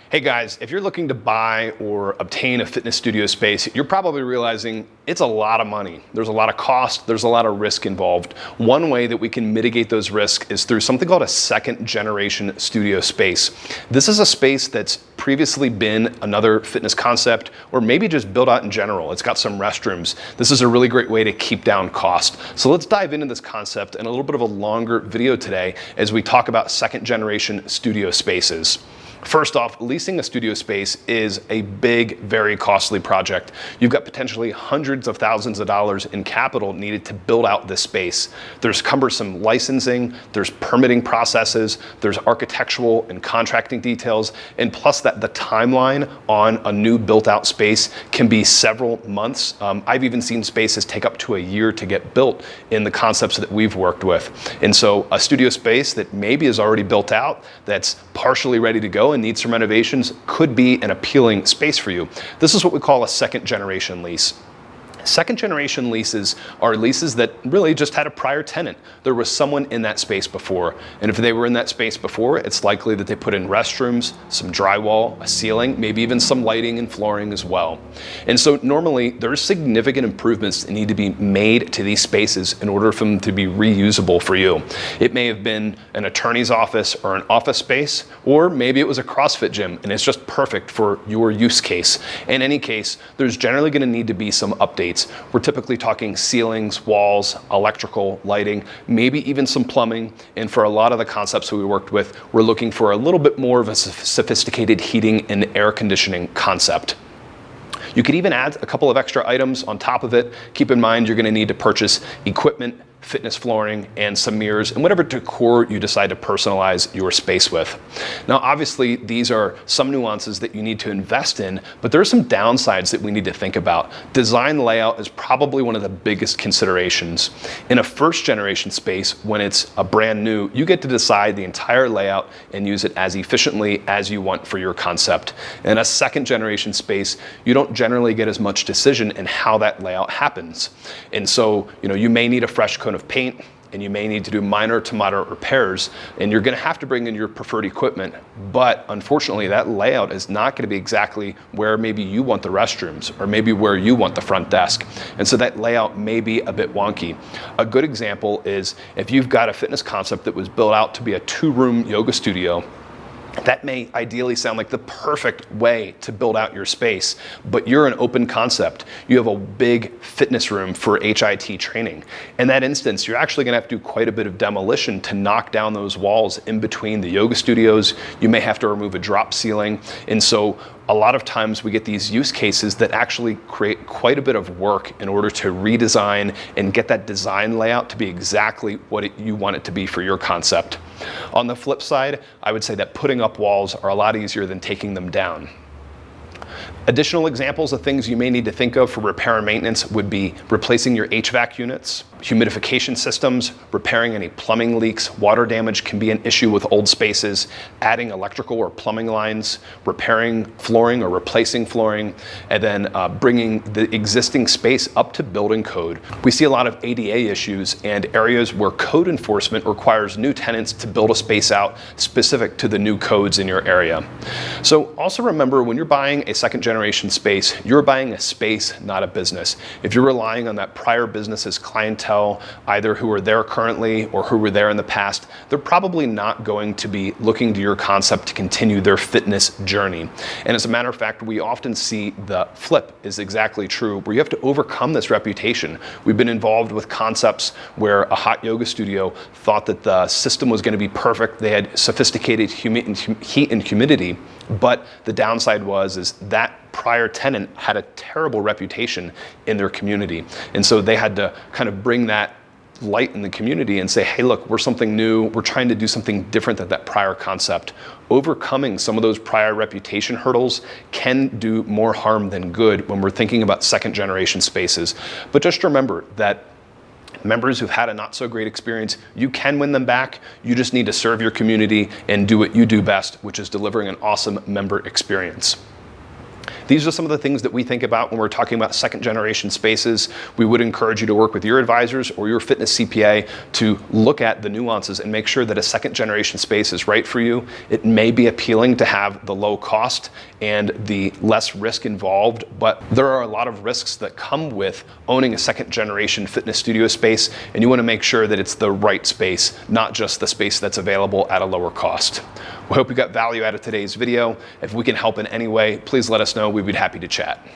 Hey guys, if you're looking to buy or obtain a fitness studio space, you're probably realizing it's a lot of money. There's a lot of cost, there's a lot of risk involved. One way that we can mitigate those risks is through something called a second generation studio space. This is a space that's previously been another fitness concept or maybe just built out in general. It's got some restrooms. This is a really great way to keep down cost. So let's dive into this concept in a little bit of a longer video today as we talk about second generation studio spaces. First off, leasing a studio space is a big, very costly project. You've got potentially hundreds of thousands of dollars in capital needed to build out this space. There's cumbersome licensing, there's permitting processes, there's architectural and contracting details, and plus that the timeline on a new built out space can be several months. I've even seen spaces take up to a year to get built in the concepts that we've worked with. And so a studio space that maybe is already built out, that's partially ready to go and needs some renovations, could be an appealing space for you. This is what we call a second generation lease. Second generation leases are leases that really just had a prior tenant. There was someone in that space before. And if they were in that space before, it's likely that they put in restrooms, some drywall, a ceiling, maybe even some lighting and flooring as well. And so normally there's significant improvements that need to be made to these spaces in order for them to be reusable for you. It may have been an attorney's office or an office space, or maybe it was a CrossFit gym and it's just perfect for your use case. In any case, there's generally going to need to be some updates. We're typically talking ceilings, walls, electrical, lighting, maybe even some plumbing. And for a lot of the concepts that we worked with, we're looking for a little bit more of a sophisticated heating and air conditioning concept. You could even add a couple of extra items on top of it. Keep in mind, you're going to need to purchase equipment, fitness flooring, and some mirrors, and whatever decor you decide to personalize your space with. Now, obviously, these are some nuances that you need to invest in, but there are some downsides that we need to think about. Design layout is probably one of the biggest considerations. In a first generation space, when it's a brand new, you get to decide the entire layout and use it as efficiently as you want for your concept. In a second generation space, you don't generally get as much decision in how that layout happens. And so, you may need a fresh coat of paint, and you may need to do minor to moderate repairs, and you're going to have to bring in your preferred equipment. But unfortunately, that layout is not going to be exactly where maybe you want the restrooms or maybe where you want the front desk. And so that layout may be a bit wonky. A good example is if you've got a fitness concept that was built out to be a 2-room yoga studio. That may ideally sound like the perfect way to build out your space, but you're an open concept. You have a big fitness room for HIIT training. In that instance, you're actually gonna have to do quite a bit of demolition to knock down those walls in between the yoga studios. You may have to remove a drop ceiling. And so a lot of times we get these use cases that actually create quite a bit of work in order to redesign and get that design layout to be exactly what you want it to be for your concept. On the flip side, I would say that putting up walls are a lot easier than taking them down. Additional examples of things you may need to think of for repair and maintenance would be replacing your HVAC units, humidification systems, repairing any plumbing leaks. Water damage can be an issue with old spaces, adding electrical or plumbing lines, repairing flooring or replacing flooring, and then bringing the existing space up to building code. We see a lot of ADA issues and areas where code enforcement requires new tenants to build a space out specific to the new codes in your area. So also remember, when you're buying a second generation space, you're buying a space, not a business. If you're relying on that prior business's clientele, either who are there currently or who were there in the past, they're probably not going to be looking to your concept to continue their fitness journey. And as a matter of fact, we often see the flip is exactly true, where you have to overcome this reputation. We've been involved with concepts where a hot yoga studio thought that the system was going to be perfect. They had sophisticated heat and humidity, but the downside is that prior tenant had a terrible reputation in their community. And so they had to kind of bring that light in the community and say, hey, look, we're something new. We're trying to do something different than that prior concept. Overcoming some of those prior reputation hurdles can do more harm than good when we're thinking about second generation spaces. But just remember that members who've had a not so great experience, you can win them back. You just need to serve your community and do what you do best, which is delivering an awesome member experience. These are some of the things that we think about when we're talking about second generation spaces. We would encourage you to work with your advisors or your fitness CPA to look at the nuances and make sure that a second generation space is right for you. It may be appealing to have the low cost and the less risk involved, but there are a lot of risks that come with owning a second generation fitness studio space, and you want to make sure that it's the right space, not just the space that's available at a lower cost. We hope you got value out of today's video. If we can help in any way, please let us know. We'd be happy to chat.